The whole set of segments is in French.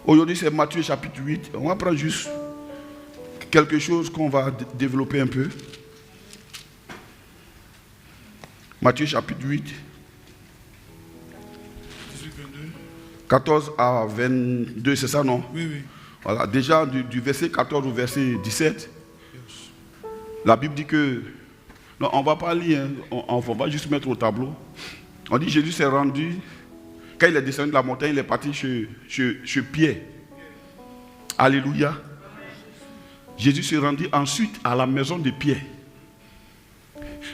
Aujourd'hui, c'est Matthieu chapitre 8. On va prendre juste quelque chose qu'on va développer un peu. Matthieu chapitre 8. 14 à 22, c'est ça, non? Oui, oui. Voilà, déjà du verset 14 au verset 17, la Bible dit que... Non, on ne va pas lire, hein, on va juste mettre au tableau. On dit Jésus s'est rendu, quand il est descendu de la montagne, il est parti chez Pierre. Alléluia. Jésus s'est rendu ensuite à la maison de Pierre.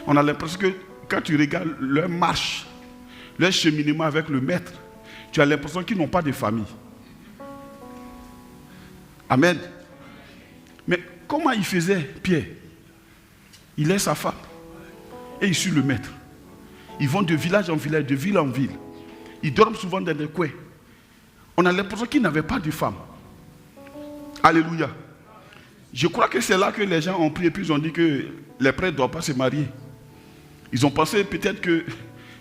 On a l'impression que quand tu regardes leur marche, leur cheminement avec le maître, tu as l'impression qu'ils n'ont pas de famille. Amen. Mais comment il faisait Pierre? Il est sa femme et il suit le maître. Ils vont de village en village, de ville en ville. Ils dorment souvent dans des coins. On a l'impression qu'ils n'avaient pas de femme. Alléluia. Je crois que c'est là que les gens ont pris et puis ils ont dit que les prêtres ne doivent pas se marier. Ils ont pensé peut-être que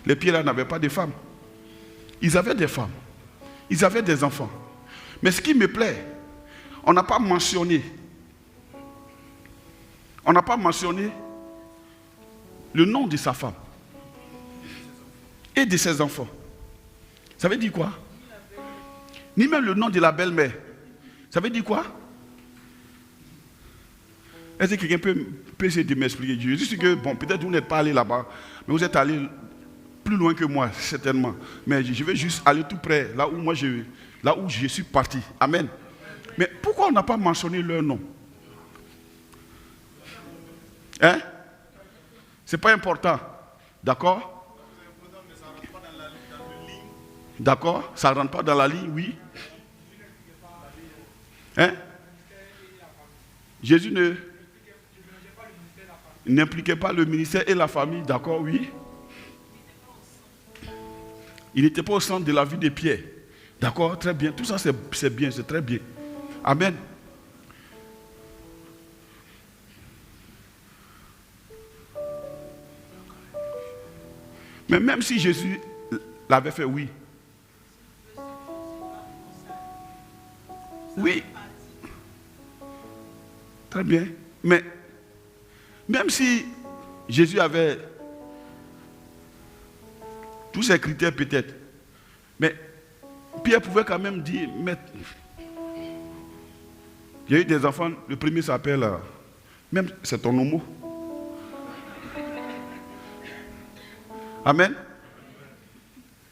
les Pierre n'avaient pas de femmes. Ils avaient des femmes. Ils avaient des enfants. Mais ce qui me plaît, on n'a pas mentionné le nom de sa femme et de ses enfants. Ça veut dire quoi? Ni même le nom de la belle-mère. Ça veut dire quoi? Est-ce que quelqu'un peut essayer de m'expliquer? Je dis que, bon, peut-être vous n'êtes pas allé là-bas, mais vous êtes allé plus loin que moi, certainement. Mais je vais juste aller tout près, là où je suis parti. Amen. Mais pourquoi on n'a pas mentionné leur nom? Hein? C'est pas important. D'accord? D'accord? Ça ne rentre pas dans la ligne, oui. Hein? Jésus n'impliquait pas le ministère et la famille, d'accord, oui. Il n'était pas au centre de la vie de Pierre. D'accord, très bien. Tout ça, c'est bien, c'est très bien. Amen. Mais même si Jésus l'avait fait, oui. Oui. Très bien. Mais même si Jésus avait tous ces critères peut-être, mais Pierre pouvait quand même dire, mais il y a eu des enfants, le premier s'appelle, même c'est ton homo. Amen.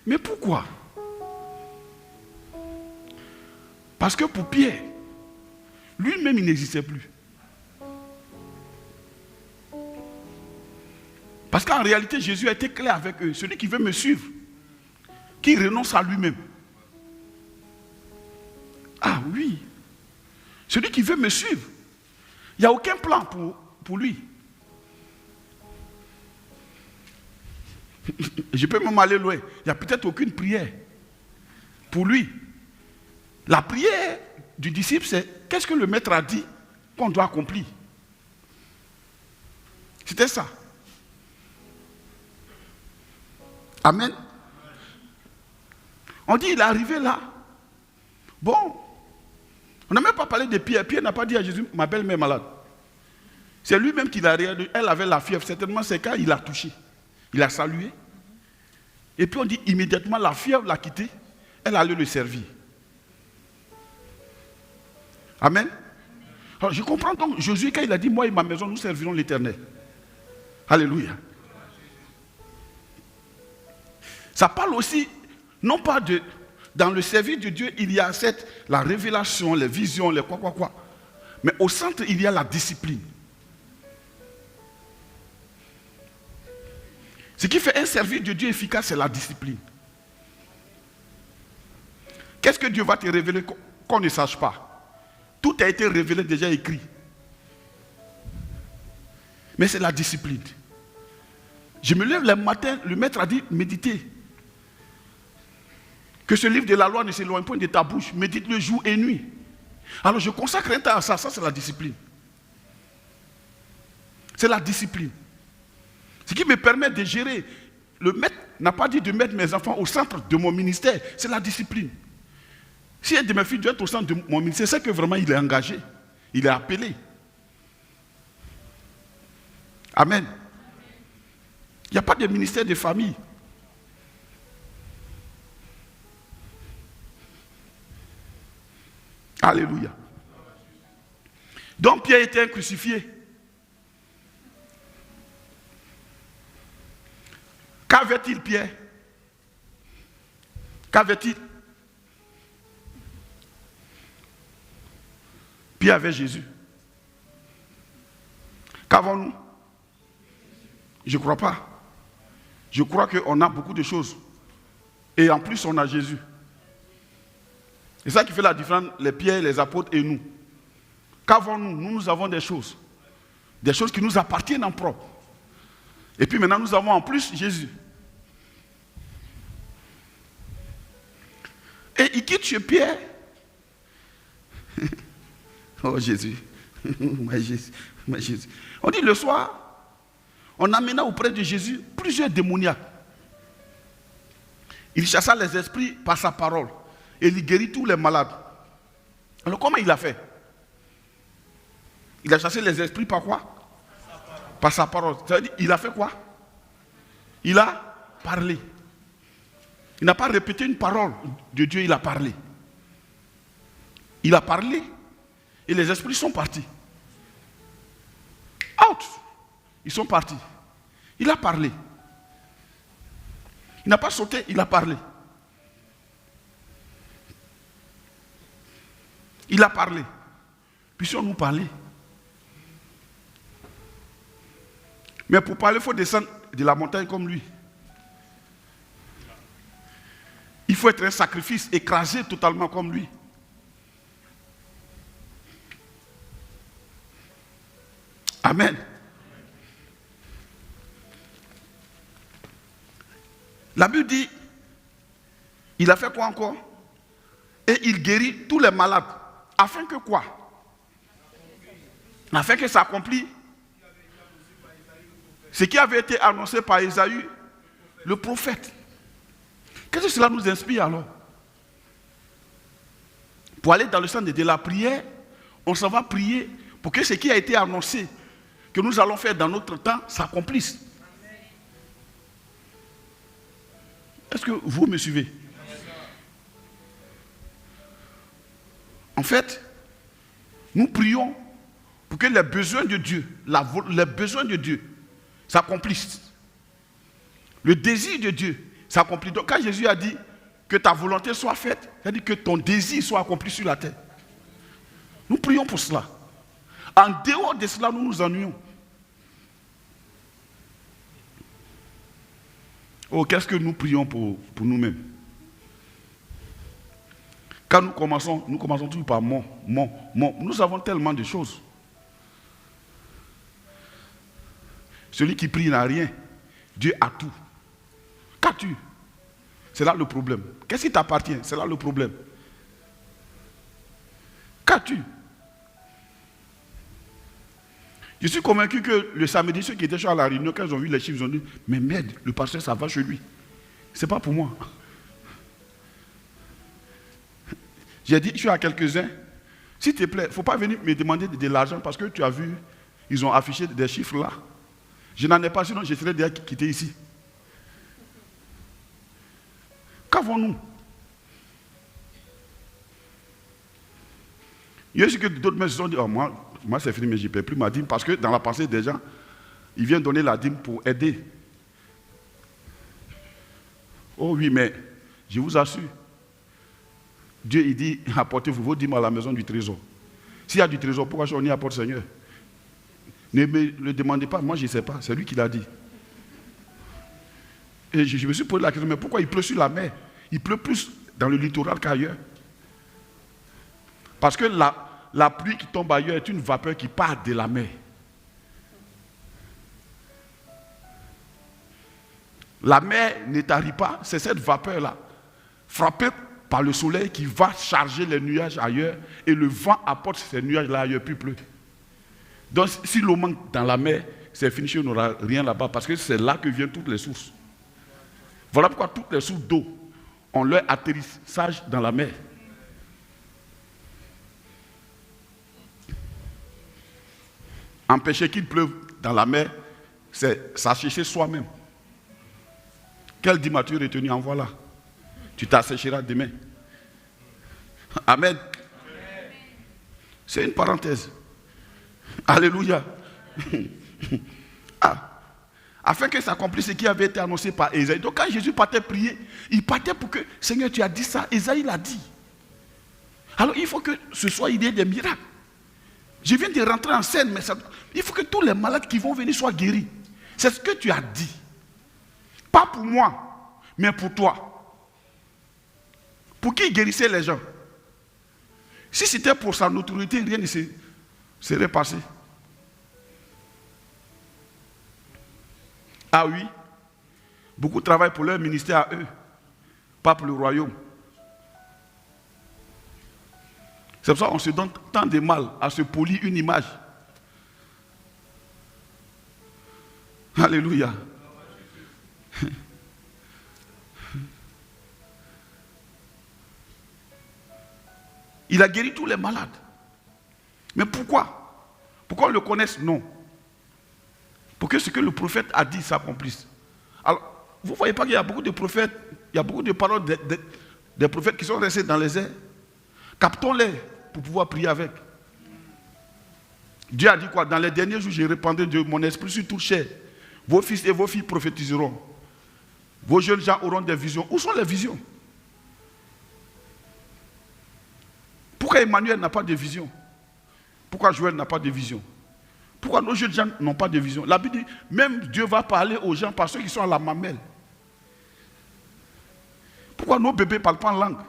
Mais pourquoi? Parce que pour Pierre, lui-même il n'existait plus. Parce qu'en réalité, Jésus a été clair avec eux. Celui qui veut me suivre, qui renonce à lui-même. Ah oui. Celui qui veut me suivre, il n'y a aucun plan pour lui. Je peux même aller loin. Il n'y a peut-être aucune prière pour lui. La prière du disciple, c'est qu'est-ce que le maître a dit qu'on doit accomplir. C'était ça. Amen. On dit, il est arrivé là. Bon, on n'a même pas parlé de Pierre. Pierre n'a pas dit à Jésus, ma belle-mère est malade. C'est lui-même qui l'a regardé. Elle avait la fièvre. Certainement, c'est quand il l'a touché. Il a salué. Et puis on dit, immédiatement, la fièvre l'a quitté. Elle allait le servir. Amen. Alors, je comprends donc Josué quand il a dit, moi et ma maison, nous servirons l'Éternel. Alléluia. Ça parle aussi, non pas de... Dans le service de Dieu, il y a la révélation, les visions, les quoi. Mais au centre, il y a la discipline. Ce qui fait un service de Dieu efficace, c'est la discipline. Qu'est-ce que Dieu va te révéler qu'on ne sache pas? Tout a été révélé, déjà écrit. Mais c'est la discipline. Je me lève le matin, le maître a dit, méditez. Que ce livre de la loi ne s'éloigne point de ta bouche. Médite le jour et nuit. Alors je consacre un temps à ça. Ça, c'est la discipline. C'est la discipline. Ce qui me permet de gérer. Le maître n'a pas dit de mettre mes enfants au centre de mon ministère. C'est la discipline. Si un de mes filles doit être au centre de mon ministère, c'est que vraiment il est engagé. Il est appelé. Amen. Il n'y a pas de ministère de famille. Alléluia. Donc Pierre était crucifié. Qu'avait-il Pierre? Qu'avait-il? Pierre avait Jésus. Qu'avons-nous? Je ne crois pas. Je crois qu'on a beaucoup de choses. Et en plus, on a Jésus. C'est ça qui fait la différence, les Pierre, les apôtres et nous. Qu'avons-nous? Nous avons des choses. Des choses qui nous appartiennent en propre. Et puis maintenant, nous avons en plus Jésus. Et il quitte chez Pierre. Oh Jésus. Jésus. On dit le soir, on amena auprès de Jésus plusieurs démoniaques. Il chassa les esprits par sa parole. Et il guérit tous les malades. Alors comment il a fait? Il a chassé les esprits par quoi? Par sa parole. Ça veut dire, il a fait quoi? Il a parlé. Il n'a pas répété une parole de Dieu, il a parlé. Il a parlé et les esprits sont partis. Out! Ils sont partis. Il a parlé. Il n'a pas sauté, il a parlé. Il a parlé. Puissions-nous parler. Mais pour parler, il faut descendre de la montagne comme lui. Il faut être un sacrifice, écrasé totalement comme lui. Amen. La Bible dit, il a fait quoi encore? Et il guérit tous les malades. Afin que quoi? Afin que ça accomplisse ce qui avait été annoncé par Ésaü, le prophète. Qu'est-ce que cela nous inspire alors? Pour aller dans le sens de la prière, on s'en va prier pour que ce qui a été annoncé, que nous allons faire dans notre temps, s'accomplisse. Est-ce que vous me suivez? En fait, nous prions pour que les besoins de Dieu, les besoins de Dieu s'accomplissent. Le désir de Dieu s'accomplit. Donc quand Jésus a dit que ta volonté soit faite, il a dit que ton désir soit accompli sur la terre. Nous prions pour cela. En dehors de cela, nous nous ennuyons. Oh, qu'est-ce que nous prions pour nous-mêmes? Quand nous commençons toujours par mon. Nous avons tellement de choses. Celui qui prie n'a rien. Dieu a tout. Qu'as-tu? C'est là le problème. Qu'est-ce qui t'appartient? C'est là le problème. Qu'as-tu? Je suis convaincu que le samedi, ceux qui étaient à la réunion, quand ils ont vu les chiffres, ils ont dit, mais merde, le pasteur, ça va chez lui. Ce n'est pas pour moi. J'ai dit, je suis à quelques-uns, s'il te plaît, il ne faut pas venir me demander de l'argent parce que tu as vu, ils ont affiché des chiffres là. Je n'en ai pas, sinon je serais déjà quitté ici. Qu'avons-nous? Il y a aussi que d'autres me sont dit, oh, moi c'est fini, mais je ne paie plus ma dîme, parce que dans la pensée des gens, ils viennent donner la dîme pour aider. Oh oui, mais je vous assure, Dieu il dit, apportez-vous vos dîmes à la maison du trésor. S'il y a du trésor, pourquoi on y apporte, Seigneur? Ne me le demandez pas, moi je ne sais pas, c'est lui qui l'a dit. Et je me suis posé la question, mais pourquoi il pleut sur la mer? Il pleut plus dans le littoral qu'ailleurs. Parce que la pluie qui tombe ailleurs est une vapeur qui part de la mer. La mer ne tarit pas, c'est cette vapeur-là, frappée par le soleil qui va charger les nuages ailleurs et le vent apporte ces nuages-là ailleurs, puis pleut. Donc si l'eau manque dans la mer, c'est fini, on n'aura rien là-bas parce que c'est là que viennent toutes les sources. Voilà pourquoi toutes les sources d'eau ont leur atterrissage dans la mer. Empêcher qu'il pleuve dans la mer, c'est s'assécher soi-même. Quel dit m'as-tu retenu? En voilà. Tu t'assécheras demain. Amen. C'est une parenthèse. Alléluia. Afin que s'accomplisse ce qui avait été annoncé par Ésaïe. Donc quand Jésus partait prier, il partait pour que, Seigneur, tu as dit ça, Ésaïe l'a dit. Alors il faut que ce soit il y ait des miracles. Je viens de rentrer en scène, mais il faut que tous les malades qui vont venir soient guéris. C'est ce que tu as dit. Pas pour moi, mais pour toi. Pour qui guérissait les gens? Si c'était pour sa notoriété, rien ne serait passé. Ah oui, beaucoup travaillent pour leur ministère à eux, pas pour le royaume. C'est pour ça qu'on se donne tant de mal à se polir une image. Alléluia. Il a guéri tous les malades. Mais pourquoi? Pourquoi on le connaisse? Non. Pour que ce que le prophète a dit s'accomplisse. Alors, vous ne voyez pas qu'il y a beaucoup de prophètes, il y a beaucoup de paroles des prophètes qui sont restés dans les airs. Captons-les pour pouvoir prier avec. Dieu a dit quoi? Dans les derniers jours, je répandrai de mon esprit sur toute chair. Vos fils et vos filles prophétiseront. Vos jeunes gens auront des visions. Où sont les visions? Pourquoi Emmanuel n'a pas de vision? Pourquoi Joël n'a pas de vision? Pourquoi nos jeunes gens n'ont pas de vision? La Bible dit, même Dieu va parler aux gens par ceux qui sont à la mamelle. Pourquoi nos bébés ne parlent pas en langue?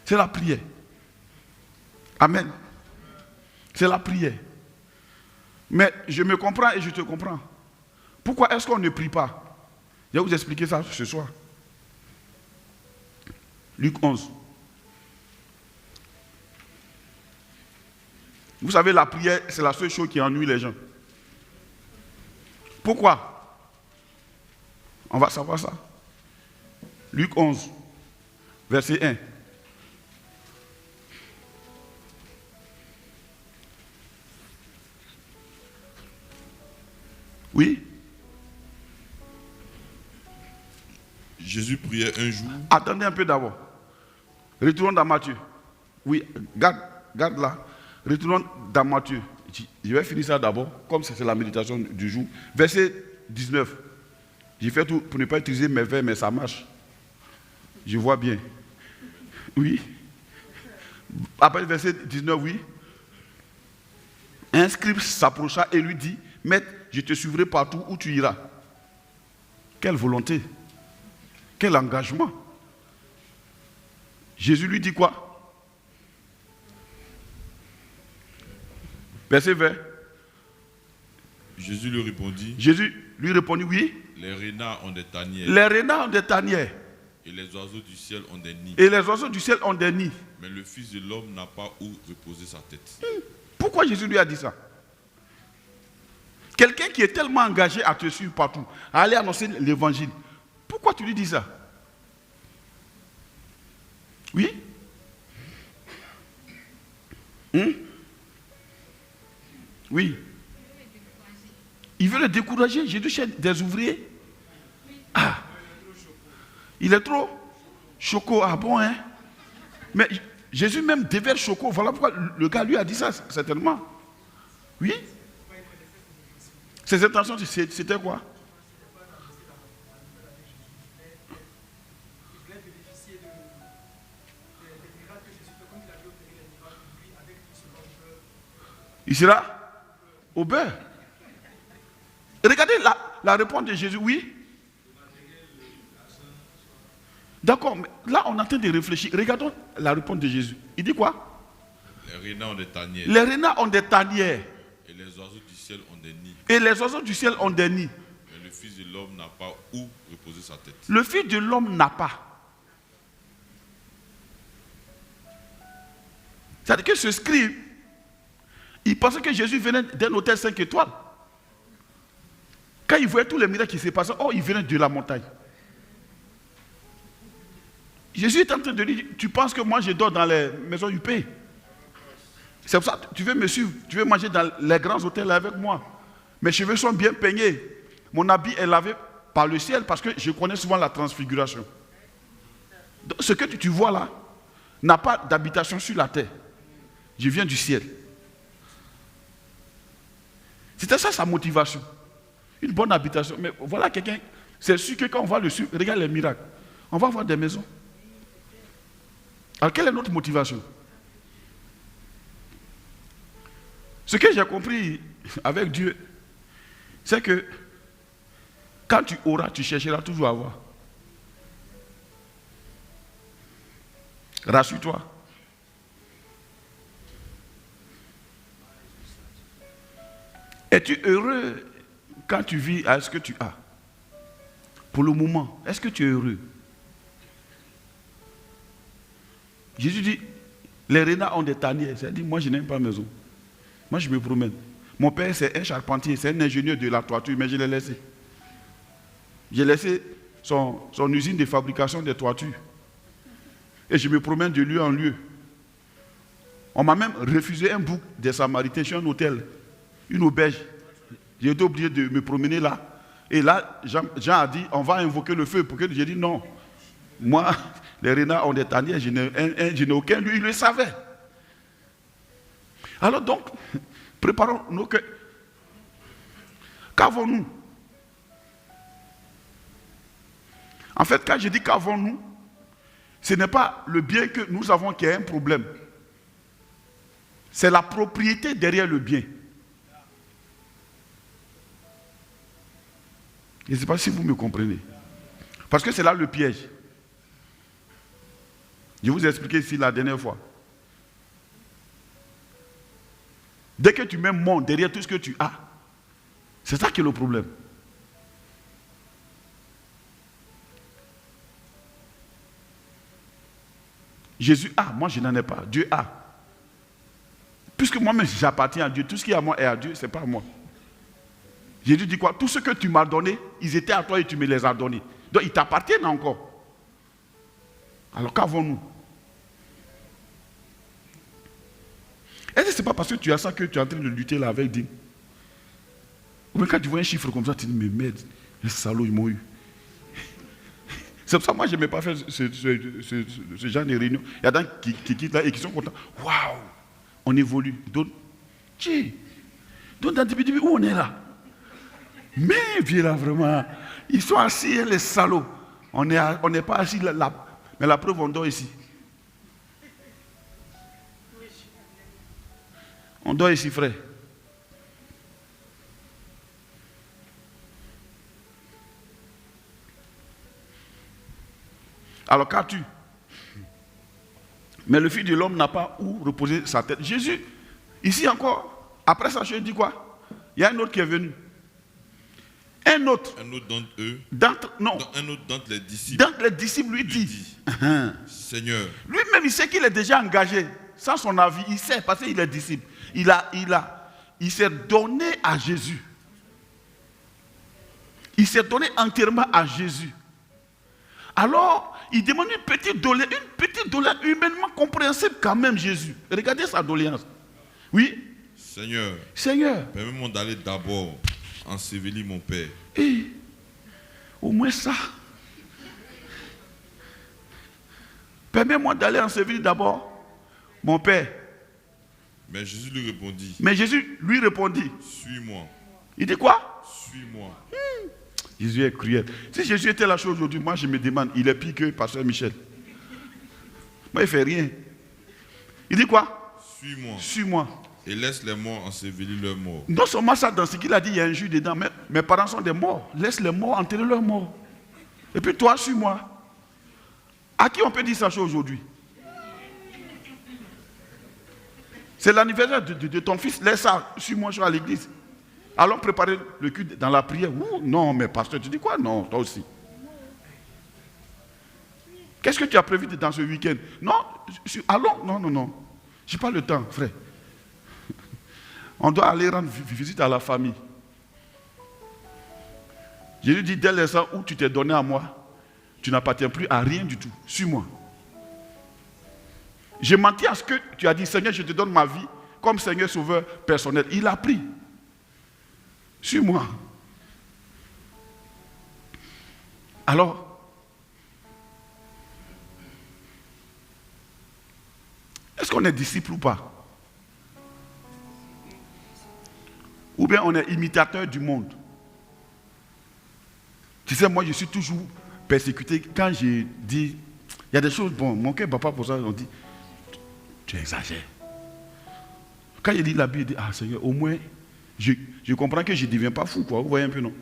C'est la prière. Amen. C'est la prière. Mais je me comprends et je te comprends. Pourquoi est-ce qu'on ne prie pas? Je vais vous expliquer ça ce soir. Luc 11. Vous savez, la prière, c'est la seule chose qui ennuie les gens. Pourquoi? On va savoir ça. Luc 11, verset 1. Oui? Jésus priait un jour. Attendez un peu d'abord. Retournons dans Matthieu. Oui, garde là. Retournons dans Matthieu. Je vais finir ça d'abord, comme c'est la méditation du jour. Verset 19. J'ai fait tout pour ne pas utiliser mes verbes, mais ça marche. Je vois bien. Oui. Après verset 19, oui. Un scribe s'approcha et lui dit, Maître, je te suivrai partout où tu iras. Quelle volonté. Quel engagement. Jésus lui dit quoi? Verset 20. Jésus lui répondit. Jésus lui répondit, oui. Les renards ont des tanières. Les renards ont des tanières. Et les oiseaux du ciel ont des nids. Et les oiseaux du ciel ont des nids. Mais le Fils de l'homme n'a pas où reposer sa tête. Pourquoi Jésus lui a dit ça? Quelqu'un qui est tellement engagé à te suivre partout, à aller annoncer l'évangile, pourquoi tu lui dis ça? Oui? Oui. Il veut le décourager. Jésus cherche des ouvriers. Ah. Il est trop choco. Ah bon, hein? Mais Jésus même déverse choco. Voilà pourquoi le gars lui a dit ça, certainement. Oui? Ses intentions, c'était quoi? Il sera au beurre. Regardez la réponse de Jésus, oui. D'accord, mais là on est en train de réfléchir. Regardons la réponse de Jésus. Il dit quoi? Les renards ont des tanières. Les renards ont des tanières. Et les oiseaux du ciel ont des nids. Et les oiseaux du ciel ont des nids. Mais le Fils de l'homme n'a pas où reposer sa tête. Le Fils de l'homme n'a pas. C'est-à-dire que ce scribe, il pensait que Jésus venait d'un hôtel 5 étoiles. Quand il voyait tous les miracles qui se passaient, oh, il venait de la montagne. Jésus est en train de dire, tu penses que moi je dors dans les maisons du pays? C'est pour ça que tu veux me suivre, tu veux manger dans les grands hôtels avec moi. Mes cheveux sont bien peignés. Mon habit est lavé par le ciel parce que je connais souvent la transfiguration. Donc, ce que tu vois là n'a pas d'habitation sur la terre. Je viens du ciel. C'était ça sa motivation. Une bonne habitation. Mais voilà quelqu'un, c'est sûr que quand on va le suivre, regarde les miracles. On va avoir des maisons. Alors quelle est notre motivation? Ce que j'ai compris avec Dieu, c'est que quand tu auras, tu chercheras toujours à avoir. Rassure-toi. Es-tu heureux quand tu vis à ce que tu as? Pour le moment, est-ce que tu es heureux? Jésus dit, les renards ont des tanières. C'est-à-dire, moi je n'aime pas maison. Moi je me promène. Mon père c'est un charpentier, c'est un ingénieur de la toiture, mais je l'ai laissé. J'ai laissé son usine de fabrication des toitures. Et je me promène de lieu en lieu. On m'a même refusé un bouc des Samaritains chez un hôtel, une auberge. J'ai été obligé de me promener là. Et là, Jean a dit, on va invoquer le feu. Pour que j'ai dit non. Moi, les renards ont des tanières, je n'ai aucun. Lui, il le savait. Alors donc, préparons nos cœurs. Qu'avons-nous? En fait, quand je dis qu'avons-nous, ce n'est pas le bien que nous avons qui est un problème. C'est la propriété derrière le bien. Je ne sais pas si vous me comprenez. Parce que c'est là le piège. Je vous ai expliqué ici la dernière fois. Dès que tu mets mon derrière tout ce que tu as, c'est ça qui est le problème. Jésus a, moi je n'en ai pas. Dieu a. Puisque moi-même j'appartiens à Dieu, tout ce qui est à moi est à Dieu, ce n'est pas à moi. Jésus dit quoi? Tout ce que tu m'as donné, ils étaient à toi et tu me les as donnés. Donc ils t'appartiennent encore. Alors qu'avons-nous? Est-ce que ce n'est pas parce que tu as ça que tu es en train de lutter là avec Dim? Ou bien quand tu vois un chiffre comme ça, tu dis, mais merde, les salauds ils m'ont eu. C'est pour ça que moi je n'aimais pas faire ce genre de réunion. Il y a des gens qui quittent là et qui sont contents. Waouh, on évolue. Donc dans le début, où on est là? Mais viens là vraiment. Ils sont assis, les salauds. On n'est pas assis là. Mais la preuve, on dort ici. On dort ici, frère. Alors qu'as-tu? Mais le Fils de l'homme n'a pas où reposer sa tête. Jésus, ici encore, après ça, je dis quoi? Il y a un autre qui est venu. Un autre d'entre eux. Un autre d'entre les disciples. D'entre les disciples lui dit. Seigneur. Lui-même, il sait qu'il est déjà engagé. Sans son avis, il sait parce qu'il est disciple. Il s'est donné à Jésus. Il s'est donné entièrement à Jésus. Alors, il demande une petite doléance humainement compréhensible quand même, Jésus. Regardez sa doléance. Oui. Seigneur. Permets-moi d'aller d'abord ensevelir mon père. Et au moins ça. Permets-moi d'aller ensevelir d'abord mon père. Mais Jésus lui répondit. Suis-moi. Il dit quoi? Suis-moi. Jésus est cruel. Si Jésus était là aujourd'hui, moi je me demande, il est pire que Pasteur Michel. Moi il ne fait rien. Il dit quoi? Suis-moi. Suis-moi. Et laisse les morts ensevelir leurs morts. Non seulement ça, dans ce qu'il a dit, il y a un jus dedans, mais mes parents sont des morts. Laisse les morts enterrer leurs morts. Et puis toi, suis-moi. À qui on peut dire ça aujourd'hui? C'est l'anniversaire de ton fils. Laisse ça, suis-moi, je suis à l'église. Allons préparer le culte dans la prière. Ouh, non, mais pasteur, tu dis quoi? Non, toi aussi. Qu'est-ce que tu as prévu dans ce week-end? Non, allons. Non. Je n'ai pas le temps, frère. On doit aller rendre visite à la famille. Jésus dit, dès l'instant où tu t'es donné à moi, tu n'appartiens plus à rien du tout. Suis-moi. J'ai menti à ce que tu as dit, Seigneur, je te donne ma vie comme Seigneur Sauveur personnel. Il a pris. Suis-moi. Alors, est-ce qu'on est disciple ou pas? Ou bien on est imitateur du monde? Tu sais, moi je suis toujours persécuté quand j'ai dit, il y a des choses, bon, mon cœur ne bat pas pour ça, on dit, tu exagères. Quand il lit la Bible, il dit, ah Seigneur, au moins, je comprends que je ne deviens pas fou, quoi. Vous voyez un peu, non?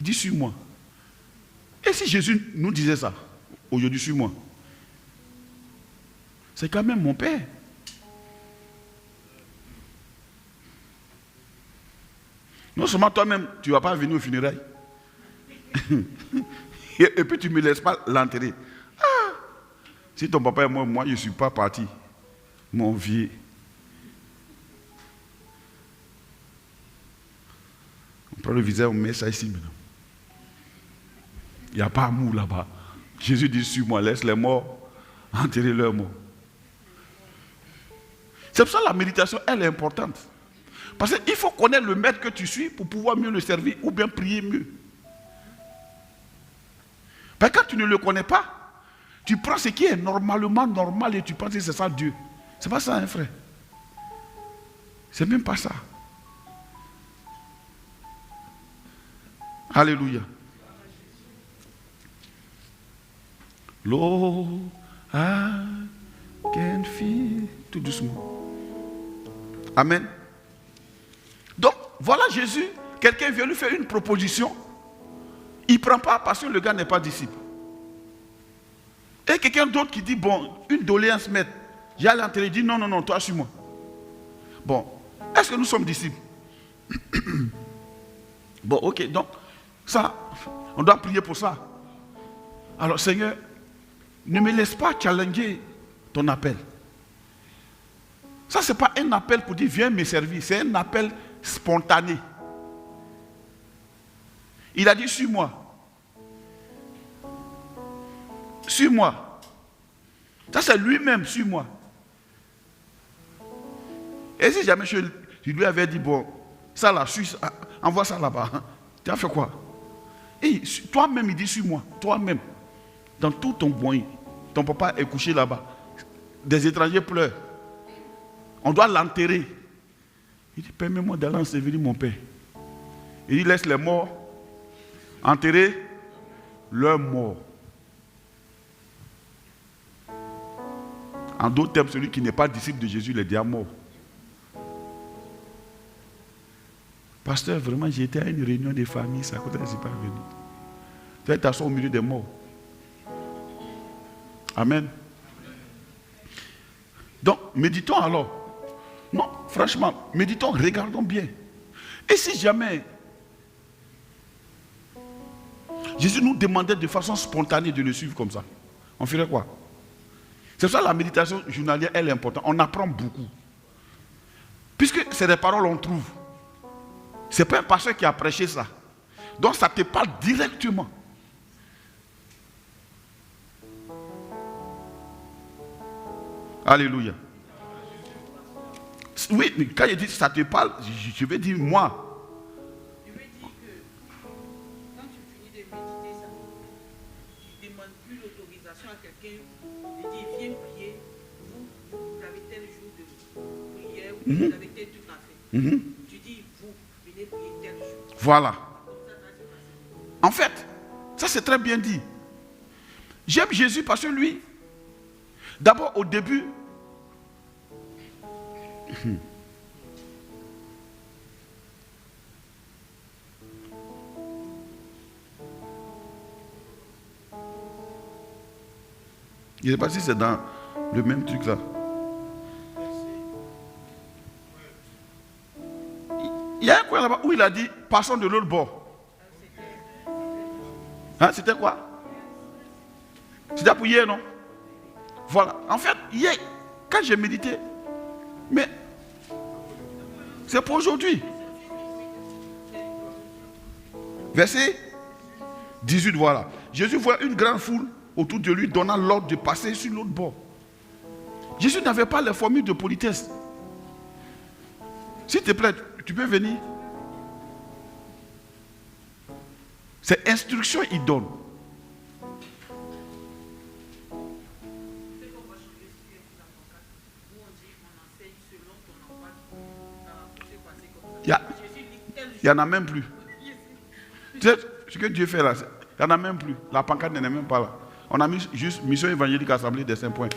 Il dit, suis-moi. Et si Jésus nous disait ça, aujourd'hui, suis-moi, c'est quand même mon Père. Non seulement toi-même, tu ne vas pas venir au funérailles. Et puis tu ne me laisses pas l'enterrer. Ah, si ton papa est mort, moi je ne suis pas parti. Mon vieux. On prend le visage, on met ça ici maintenant. Il n'y a pas amour là-bas. Jésus dit, suis-moi, laisse les morts enterrer leurs morts. C'est pour ça que la méditation, elle est importante. Parce qu'il faut connaître le maître que tu suis pour pouvoir mieux le servir ou bien prier mieux. Parce que quand tu ne le connais pas, tu prends ce qui est normalement normal et tu penses que c'est ça Dieu. C'est pas ça, hein, frère. C'est même pas ça. Alléluia. Lord, I can feel. Tout doucement. Amen. Donc, voilà Jésus. Quelqu'un vient lui faire une proposition. Il ne prend pas parce que le gars n'est pas disciple. Et quelqu'un d'autre qui dit, bon, une doléance, maître. J'allais entrer, il dit, non, non, non, toi, suis-moi. Bon, est-ce que nous sommes disciples? Bon, ok, donc, ça, on doit prier pour ça. Alors, Seigneur, ne me laisse pas challenger ton appel. Ça, ce n'est pas un appel pour dire, viens me servir. C'est un appel spontané. Il a dit, suis-moi. Suis-moi. Ça, c'est lui-même, suis-moi. Et si jamais je lui avais dit, bon, ça là, envoie ça là-bas. Tu as fait quoi? Et toi-même, il dit, suis-moi. Toi-même. Dans tout ton boin, ton papa est couché là-bas. Des étrangers pleurent. On doit l'enterrer. Il dit, permets-moi d'aller ensevelir mon père. Il laisse les morts enterrer leurs morts. En d'autres termes, celui qui n'est pas disciple de Jésus, il est déjà mort. Pasteur, vraiment, j'étais à une réunion de famille, ça ne s'est pas venu. Tu vas t'asseoir au milieu des morts. Amen. Donc, méditons alors. Non, franchement, méditons, regardons bien. Et si jamais Jésus nous demandait de façon spontanée de le suivre comme ça, on ferait quoi? C'est pour ça que la méditation journalière, elle est importante. On apprend beaucoup. Puisque c'est des paroles qu'on trouve. Ce n'est pas un pasteur qui a prêché ça. Donc ça te parle directement. Alléluia. Oui, mais quand je dis ça te parle, je vais dire moi. Je veux dire que quand tu finis de méditer ça, tu ne demandes plus l'autorisation à quelqu'un de dire viens prier, vous avez tel jour de prière, ou vous avez tel truc à faire. Tu dis vous venez prier tel jour. Voilà. En fait, ça c'est très bien dit. J'aime Jésus parce que lui, d'abord au début, je ne sais pas si c'est dans le même truc là. Il y a un coin là-bas où il a dit passons de l'autre bord. Hein, c'était quoi? C'était pour hier, non? Voilà. En fait, hier, quand j'ai médité, mais c'est pour aujourd'hui. Verset 18, voilà. Jésus voit une grande foule autour de lui, donnant l'ordre de passer sur l'autre bord. Jésus n'avait pas les formules de politesse. S'il te plaît, tu peux venir. C'est instruction, il donne. Il n'y en a même plus. Tu sais ce que Dieu fait là, il n'y en a même plus. La pancarte n'est même pas là. On a mis juste mission évangélique assemblée des 5 points.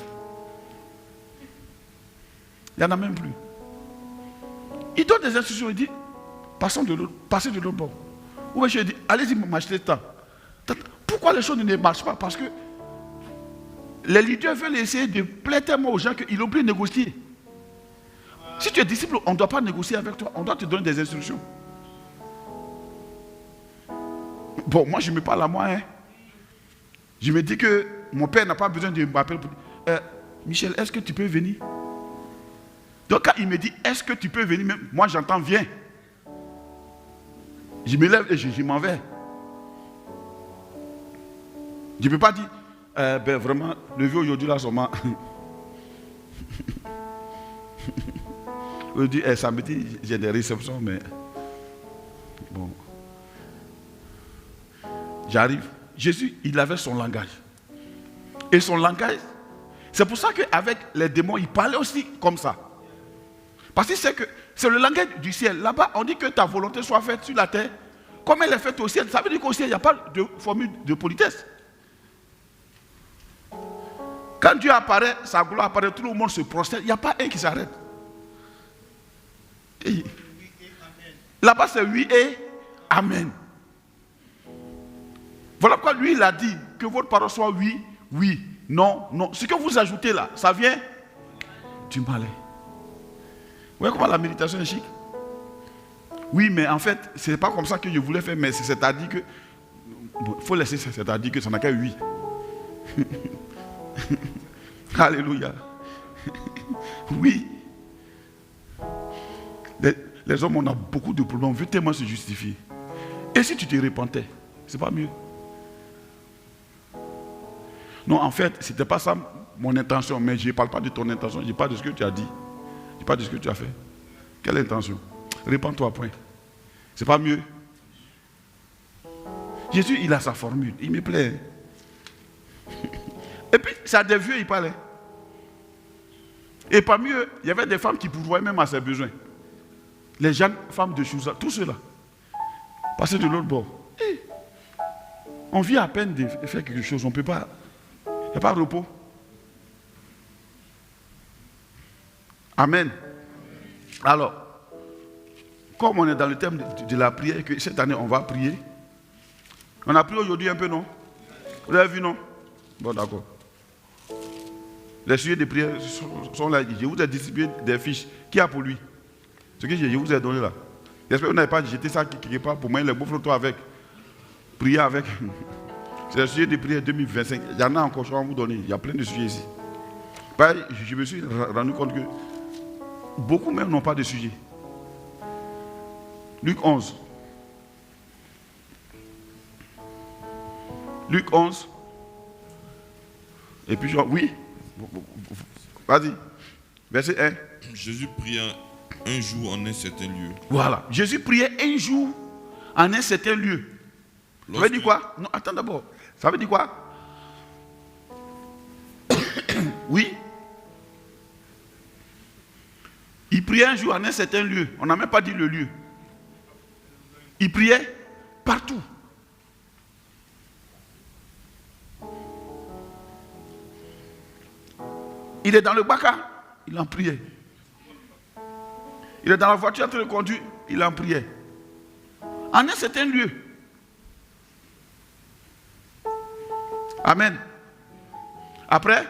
Il n'y en a même plus. Il donne des instructions, il dit, passez de l'autre bord. Ou bien je dis, allez-y m'acheter tant. Pourquoi les choses ne marchent pas? Parce que les leaders veulent essayer de plaire tellement aux gens qu'ils ont oublié de négocier. Si tu es disciple, on ne doit pas négocier avec toi, on doit te donner des instructions. Bon, moi je me parle à moi. Hein. Je me dis que mon père n'a pas besoin de m'appeler pour dire, Michel, est-ce que tu peux venir? Donc quand il me dit, est-ce que tu peux venir, même moi j'entends, viens. Je me lève et je m'en vais. Je ne peux pas dire, ben vraiment, le vieux aujourd'hui là, sûrement. Aujourd'hui, samedi, j'ai des réceptions, mais bon. J'arrive. Jésus, il avait son langage. Et son langage, c'est pour ça qu'avec les démons, il parlait aussi comme ça. Parce que c'est le langage du ciel. Là-bas, on dit que ta volonté soit faite sur la terre, comme elle est faite au ciel. Ça veut dire qu'au ciel, il n'y a pas de formule de politesse. Quand Dieu apparaît, sa gloire apparaît, tout le monde se prosterne. Il n'y a pas un qui s'arrête. Là-bas, c'est oui et amen. Voilà pourquoi lui, il a dit que votre parole soit oui, oui, non, non. Ce que vous ajoutez là, ça vient du malin. Vous voyez comment la méditation est chic? Oui, mais en fait, ce n'est pas comme ça que je voulais faire, mais c'est-à-dire que... Bon, il faut laisser ça, c'est-à-dire que ça n'a qu'à oui. Alléluia. Oui. Les hommes, on a beaucoup de problèmes. On veut tellement se justifier. Et si tu te repentais, c'est pas mieux. Non, en fait, ce n'était pas ça mon intention. Mais je ne parle pas de ton intention. Je parle de ce que tu as dit. Je parle de ce que tu as fait. Quelle intention? Répands-toi, point. C'est pas mieux. Jésus, il a sa formule. Il me plaît. Et puis, ça des vieux, il parlait. Et parmi eux, il y avait des femmes qui pourvoyaient même à ses besoins. Les jeunes femmes de Chouza, tout cela. Passer de l'autre bord. Et on vit à peine de faire quelque chose. On ne peut pas. Il n'y a pas de repos. Amen. Alors, comme on est dans le thème de la prière, et que cette année on va prier, on a prié aujourd'hui un peu, non? Vous l'avez vu, non? Bon, d'accord. Les sujets de prière sont là. Je vous ai distribué des fiches. Qui a pour lui? Ce que je vous ai donné là. J'espère que vous n'avez pas jeté ça quelque part pour moi, les beaux photos avec. Prier avec. C'est le sujet de prière 2025. Il y en a encore, je vais vous donner. Il y a plein de sujets ici. Je me suis rendu compte que beaucoup même n'ont pas de sujet. Luc 11. Luc 11. Et puis, oui. Vas-y. Verset 1. Jésus pria un jour en un certain lieu. Voilà. Jésus priait un jour en un certain lieu. Ça veut dire quoi? Non, attends d'abord. Ça veut dire quoi? Oui. Il priait un jour en un certain lieu. On n'a même pas dit le lieu. Il priait partout. Il est dans le baka, il en priait. Il est dans la voiture en train de conduire, il en priait. En un certain lieu. Amen. Après,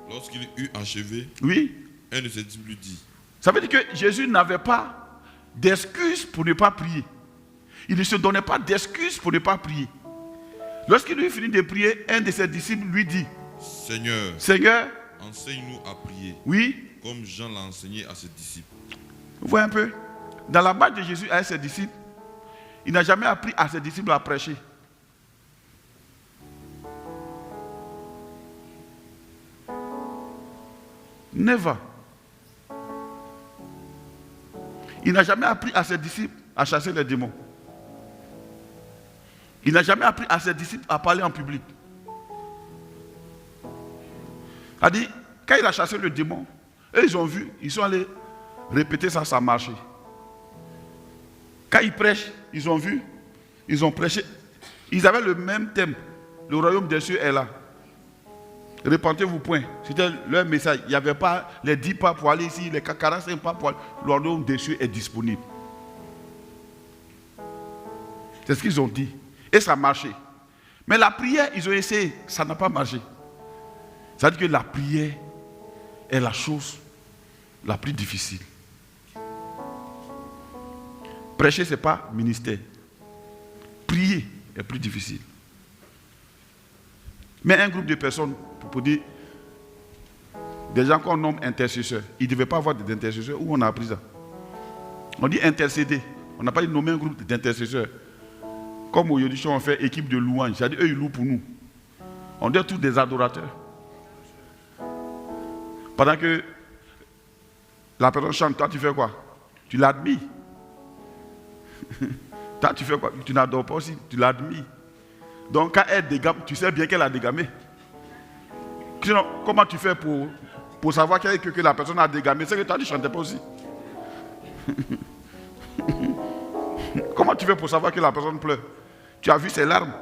lorsqu'il eut achevé, oui, un de ses disciples lui dit. Ça veut dire que Jésus n'avait pas d'excuses pour ne pas prier. Il ne se donnait pas d'excuses pour ne pas prier. Lorsqu'il eut fini de prier, un de ses disciples lui dit, Seigneur, enseigne-nous à prier, oui, comme Jean l'a enseigné à ses disciples. Vous voyez un peu? Dans la base de Jésus avec ses disciples, il n'a jamais appris à ses disciples à prêcher. Never. Il n'a jamais appris à ses disciples à chasser les démons. Il n'a jamais appris à ses disciples à parler en public. Il a dit, quand il a chassé le démon, eux ils ont vu, ils sont allés répéter ça, ça a marché. Quand il prêche, ils ont vu, ils ont prêché. Ils avaient le même thème. Le royaume des cieux est là. Répentez-vous, point. C'était leur message. Il n'y avait pas les 10 pas pour aller ici, les 45 pas pour aller. Le royaume des cieux est disponible. C'est ce qu'ils ont dit. Et ça a marché. Mais la prière, ils ont essayé. Ça n'a pas marché. Ça veut dire que la prière est la chose la plus difficile. Prêcher, ce n'est pas ministère. Prier est plus difficile. Mais un groupe de personnes, pour dire, des gens qu'on nomme intercesseurs, ils ne devaient pas avoir d'intercesseurs. Où on a appris ça? On dit intercéder. On n'a pas dit nommer un groupe d'intercesseurs. Comme aujourd'hui, on fait équipe de louange. C'est-à-dire, eux, ils louent pour nous. On est tous des adorateurs. Pendant que la personne chante, toi, tu fais quoi? Tu l'admires. Toi, tu fais quoi? Tu n'adores pas aussi, tu l'admires. Donc, quand elle dégamme, tu sais bien qu'elle a dégammé. Sinon, comment tu fais pour savoir que la personne a dégammé? C'est que toi, tu ne chantais pas aussi. Comment tu fais pour savoir que la personne pleure? Tu as vu ses larmes.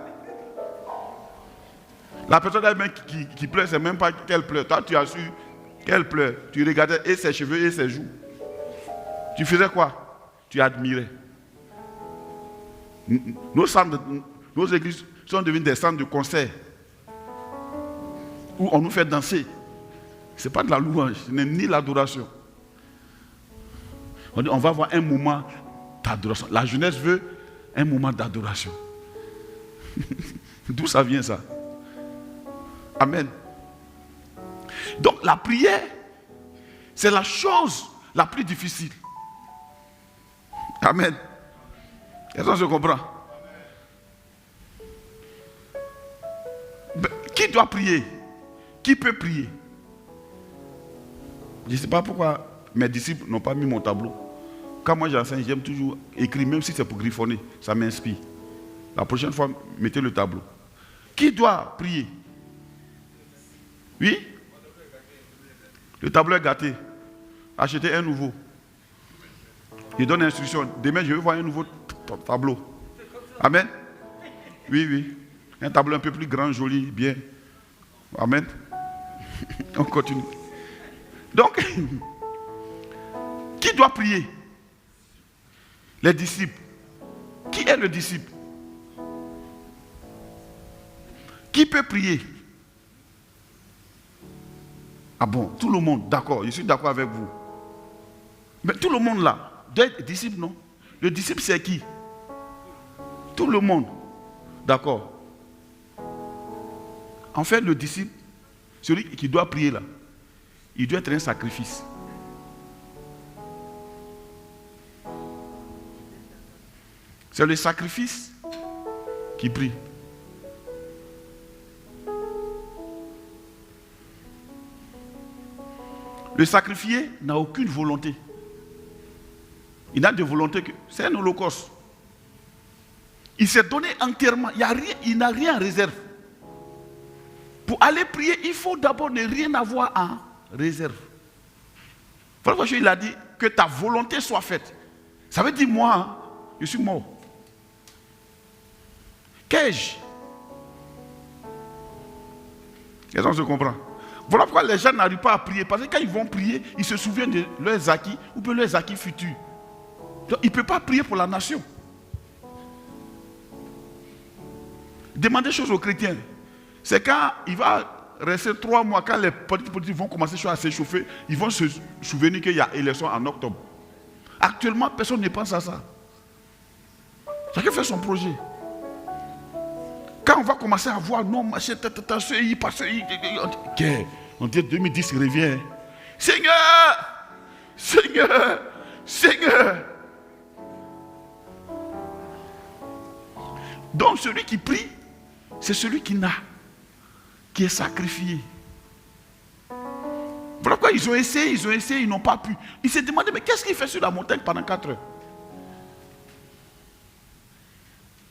La personne elle-même qui pleure, c'est même pas qu'elle pleure. Toi, tu as su qu'elle pleure. Tu regardais et ses cheveux et ses joues. Tu faisais quoi? Tu admirais. Nos églises sont devenues des centres de concert où on nous fait danser. Ce n'est pas de la louange, ce n'est ni l'adoration. On dit on va avoir un moment d'adoration. La jeunesse veut un moment d'adoration. D'où ça vient ça? Amen. Donc la prière, c'est la chose la plus difficile. Amen. Est-ce qu'on se comprend? Qui doit prier? Qui peut prier? Je ne sais pas pourquoi mes disciples n'ont pas mis mon tableau. Quand moi j'enseigne, j'aime toujours écrire, même si c'est pour griffonner, ça m'inspire. La prochaine fois, mettez le tableau. Qui doit prier? Oui? Le tableau est gâté. Achetez un nouveau. Il donne l'instruction. Demain, je vais voir un nouveau tableau. Amen? Oui, oui. Un tableau un peu plus grand, joli, bien. Amen. On continue. Donc, qui doit prier? Les disciples. Qui est le disciple? Qui peut prier? Ah bon, tout le monde, d'accord, je suis d'accord avec vous. Mais tout le monde là, doit être disciple, non? Le disciple c'est qui? Tout le monde. D'accord. En fait, le disciple, celui qui doit prier là, il doit être un sacrifice. C'est le sacrifice qui prie. Le sacrifié n'a aucune volonté. Il n'a de volonté que... C'est un holocauste. Il s'est donné entièrement. Il n'a rien en réserve. Pour aller prier, il faut d'abord ne rien avoir en réserve. Frère, il a dit que ta volonté soit faite. Ça veut dire moi, je suis mort. Qu'ai-je? Est-ce qu'on se comprend? Voilà pourquoi les gens n'arrivent pas à prier. Parce que quand ils vont prier, ils se souviennent de leurs acquis ou de leurs acquis futurs. Donc, ils ne peuvent pas prier pour la nation. Demandez chose aux chrétiens. C'est quand il va rester 3 mois, quand les politiques vont commencer à s'échauffer, ils vont se souvenir qu'il y a élection en octobre. Actuellement, personne ne pense à ça. Chacun fait son projet. Quand on va commencer à voir, non, machin, ce passe, on dit 2010 revient. Seigneur, Seigneur, Seigneur. Donc celui qui prie, c'est celui qui est sacrifié. Voilà quoi, ils ont essayé, ils n'ont pas pu. Il s'est demandé, mais qu'est-ce qu'il fait sur la montagne pendant 4 heures?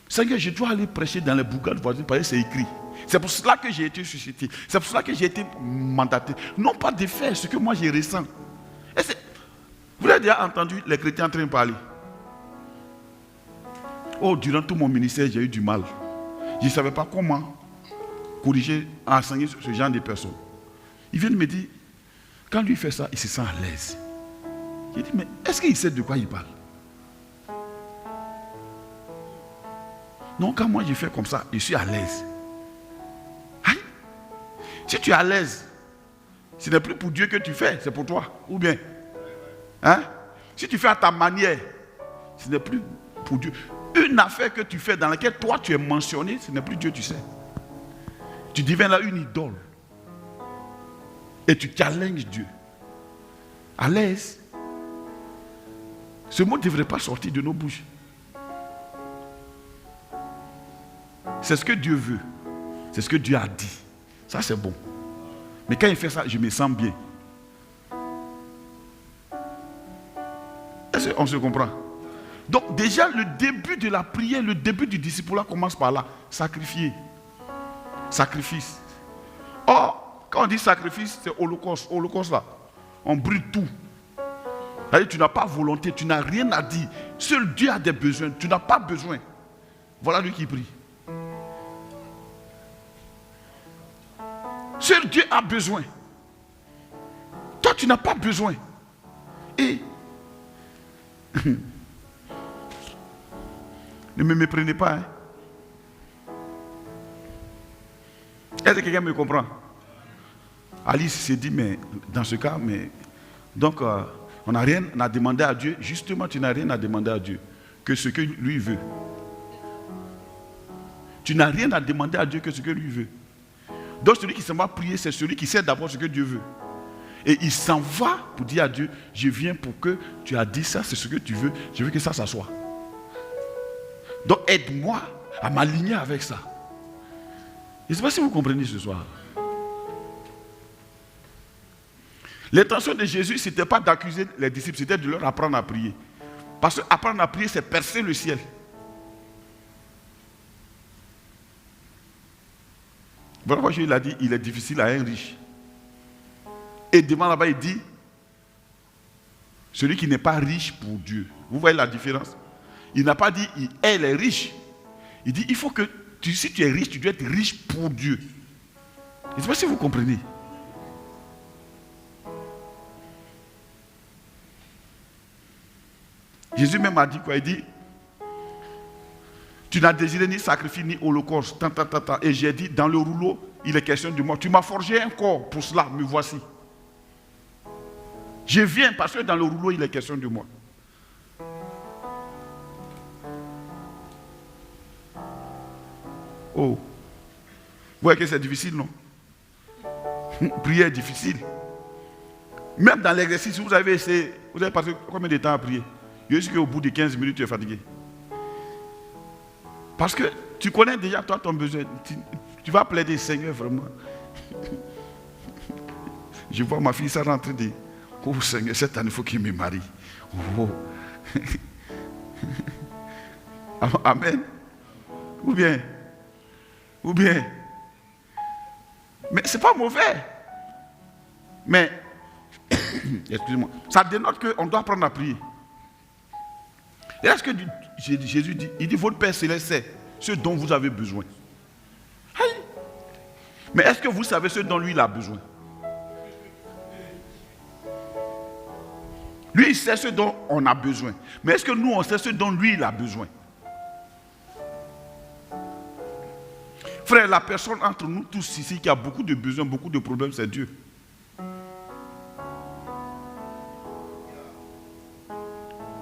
Seigneur, je dois aller prêcher dans les bourgades voisines parce que c'est écrit. C'est pour cela que j'ai été suscité. C'est pour cela que j'ai été mandaté. Non pas de faire ce que moi je ressens. Vous avez déjà entendu les chrétiens en train de parler? Oh, durant tout mon ministère, j'ai eu du mal. Je ne savais pas comment corriger, enseigner ce genre de personnes. Ils viennent me dire, quand lui fait ça, il se sent à l'aise. J'ai dit, mais est-ce qu'il sait de quoi il parle? Non, quand moi je fais comme ça, je suis à l'aise. Aïe. Si tu es à l'aise, ce n'est plus pour Dieu que tu fais, c'est pour toi. Ou bien, hein? Si tu fais à ta manière, ce n'est plus pour Dieu. Une affaire que tu fais dans laquelle toi tu es mentionné, ce n'est plus Dieu, tu sais. Tu deviens là une idole. Et tu challenges Dieu. À l'aise. Ce mot ne devrait pas sortir de nos bouches. C'est ce que Dieu veut. C'est ce que Dieu a dit. Ça c'est bon. Mais quand il fait ça, je me sens bien. Est-ce qu'on se comprend? Donc déjà le début de la prière, le début du discipulat commence par là. Sacrifier. Sacrifice. Or, quand on dit sacrifice, c'est holocauste. Holocauste là, on brûle tout. C'est-à-dire, tu n'as pas volonté, tu n'as rien à dire. Seul Dieu a des besoins, tu n'as pas besoin. Voilà lui qui prie. Seul Dieu a besoin. Toi, tu n'as pas besoin. Et ne me méprenez pas. Hein? Est-ce que quelqu'un me comprend? Alice s'est dit, mais dans ce cas, mais donc on n'a rien à demander à Dieu. Justement, tu n'as rien à demander à Dieu que ce que lui veut. Tu n'as rien à demander à Dieu que ce que lui veut. Donc celui qui s'en va prier, c'est celui qui sait d'abord ce que Dieu veut. Et il s'en va pour dire à Dieu, je viens pour que tu as dit ça, c'est ce que tu veux, je veux que ça soit. Donc aide-moi à m'aligner avec ça. Je ne sais pas si vous comprenez ce soir. L'intention de Jésus, ce n'était pas d'accuser les disciples, c'était de leur apprendre à prier. Parce que apprendre à prier, c'est percer le ciel. Voilà pourquoi Jésus a dit, il est difficile à un riche. Et devant là-bas, il dit, celui qui n'est pas riche pour Dieu. Vous voyez la différence? Il n'a pas dit, elle est riche. Il dit, il faut que, si tu es riche, tu dois être riche pour Dieu. Je ne sais pas si vous comprenez. Jésus même a dit quoi? Il dit, tu n'as désiré ni sacrifice ni holocauste. Et j'ai dit, dans le rouleau, il est question de moi. Tu m'as forgé un corps pour cela, me voici. Je viens parce que dans le rouleau, il est question de moi. Oh. Vous voyez que c'est difficile, non? Prier est difficile. Même dans l'exercice, vous avez essayé, vous avez passé combien de temps à prier? Je sais qu'au bout de 15 minutes, tu es fatigué. Parce que tu connais déjà toi ton besoin. Tu vas plaider, Seigneur, vraiment. Je vois ma fille, ça rentrer de... Oh Seigneur, cette année, il faut qu'il me marie. Oh. Amen. Ou bien. Mais ce n'est pas mauvais. Mais, excusez-moi, ça dénote qu'on doit apprendre à prier. Et là, ce que Jésus dit, il dit, votre Père Céleste sait ce dont vous avez besoin. Aïe. Mais est-ce que vous savez ce dont lui il a besoin? Lui, il sait ce dont on a besoin. Mais est-ce que nous, on sait ce dont lui, il a besoin? Frère, la personne entre nous tous ici qui a beaucoup de besoins, beaucoup de problèmes, c'est Dieu.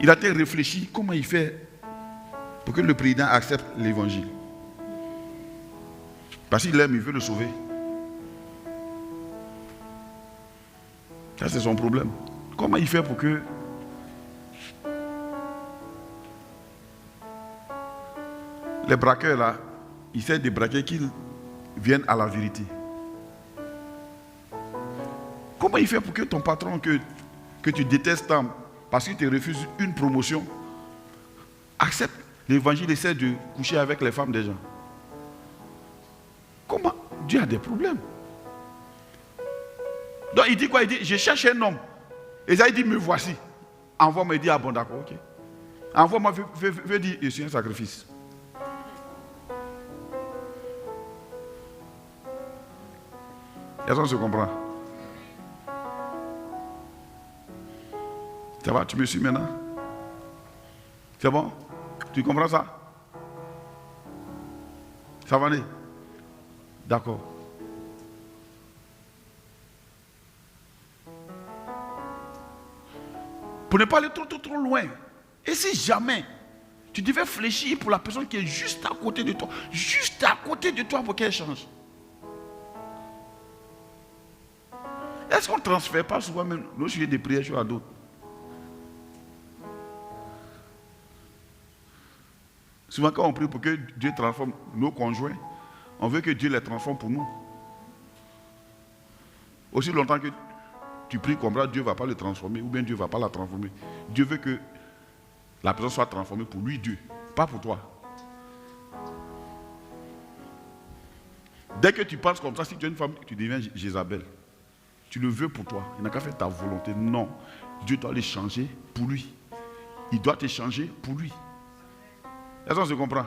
Il a été réfléchi comment il fait pour que le président accepte l'évangile. Parce qu'il l'aime, il veut le sauver. Ça, c'est son problème. Comment il fait pour que les braqueurs là, ils essaient de braquer qu'ils viennent à la vérité. Comment il fait pour que ton patron que tu détestes tant, parce qu'il te refuse une promotion, accepte l'évangile, essaie de coucher avec les femmes des gens? Comment? Dieu a des problèmes. Donc il dit quoi? Il dit, je cherche un homme. Esaïe dit, me voici. Envoie-moi, il dit, ah bon, d'accord, ok. Envoie-moi, veux dire, je suis un sacrifice. Est-ce qu'on se comprend? Ça va, tu me suis maintenant? C'est bon? Tu comprends ça? Ça va aller? D'accord. Pour ne pas aller trop loin. Et si jamais tu devais fléchir pour la personne qui est juste à côté de toi pour qu'elle change. Est-ce qu'on ne transfère pas souvent même nos sujets de prière sur à d'autres? Souvent quand on prie pour que Dieu transforme nos conjoints, on veut que Dieu les transforme pour nous. Aussi longtemps que tu pries comme ça, Dieu ne va pas le transformer, ou bien Dieu ne va pas la transformer. Dieu veut que la personne soit transformée pour lui, Dieu, pas pour toi. Dès que tu penses comme ça, si tu es une femme, tu deviens Jézabel. Tu le veux pour toi. Il n'a qu'à faire ta volonté. Non. Dieu doit les changer pour lui. Il doit te changer pour lui. Est-ce qu'on se comprend?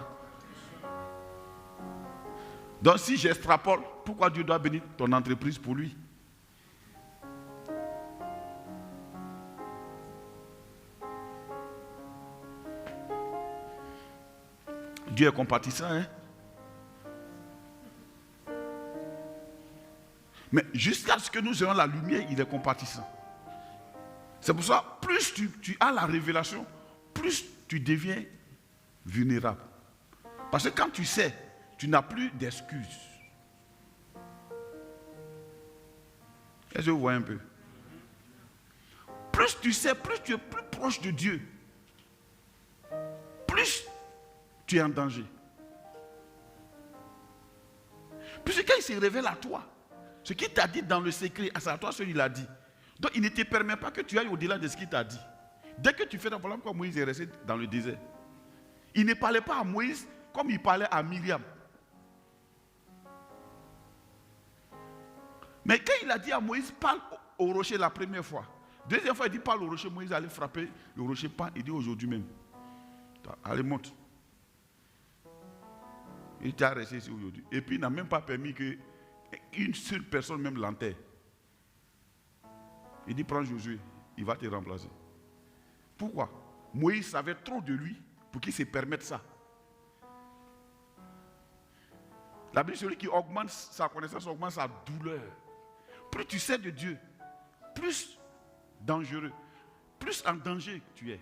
Donc si j'extrapole, pourquoi Dieu doit bénir ton entreprise pour lui? Dieu est compatissant, hein? Mais jusqu'à ce que nous ayons la lumière, il est compatissant. C'est pour ça, plus tu as la révélation, plus tu deviens vulnérable. Parce que quand tu sais, tu n'as plus d'excuses. Est-ce que vous voyez un peu? Plus tu sais, plus tu es plus proche de Dieu. Plus tu es en danger. Puisque quand il se révèle à toi, ce qu'il t'a dit dans le secret, c'est à toi ce qu'il a dit. Donc il ne te permet pas que tu ailles au-delà de ce qu'il t'a dit. Dès que tu fais un problème comme Moïse est resté dans le désert, il ne parlait pas à Moïse comme il parlait à Myriam. Mais quand il a dit à Moïse, parle au rocher la première fois. Deuxième fois, il dit, parle au rocher. Moïse allait frapper le rocher. Il dit aujourd'hui même. Allez, monte. Il t'a resté ici aujourd'hui. Et puis il n'a même pas permis qu'une seule personne même l'enterre. Il dit, prends Josué, il va te remplacer. Pourquoi? Moïse savait trop de lui pour qu'il se permette ça. La Bible, celui qui augmente sa connaissance, augmente sa douleur. Plus tu sais de Dieu, plus dangereux, plus en danger tu es.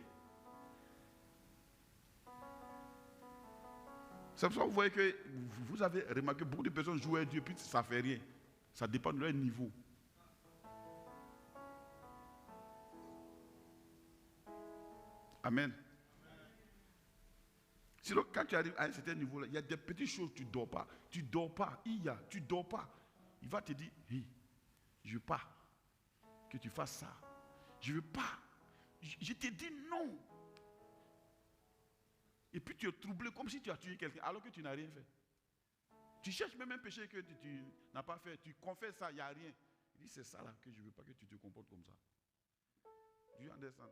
C'est pour ça que vous voyez que vous avez remarqué beaucoup de personnes jouent à Dieu, puis ça ne fait rien. Ça dépend de leur niveau. Amen. Sinon, quand tu arrives à un certain niveau, il y a des petites choses, tu ne dors pas. Tu ne dors pas. Tu ne dors pas. Il va te dire, hey, je ne veux pas que tu fasses ça. Je ne veux pas. Je te dis non. Et puis tu es troublé comme si tu as tué quelqu'un alors que tu n'as rien fait. Tu cherches même un péché que tu n'as pas fait. Tu confesses ça, il n'y a rien. Il dit, c'est ça là que je ne veux pas que tu te comportes comme ça. Do you understand?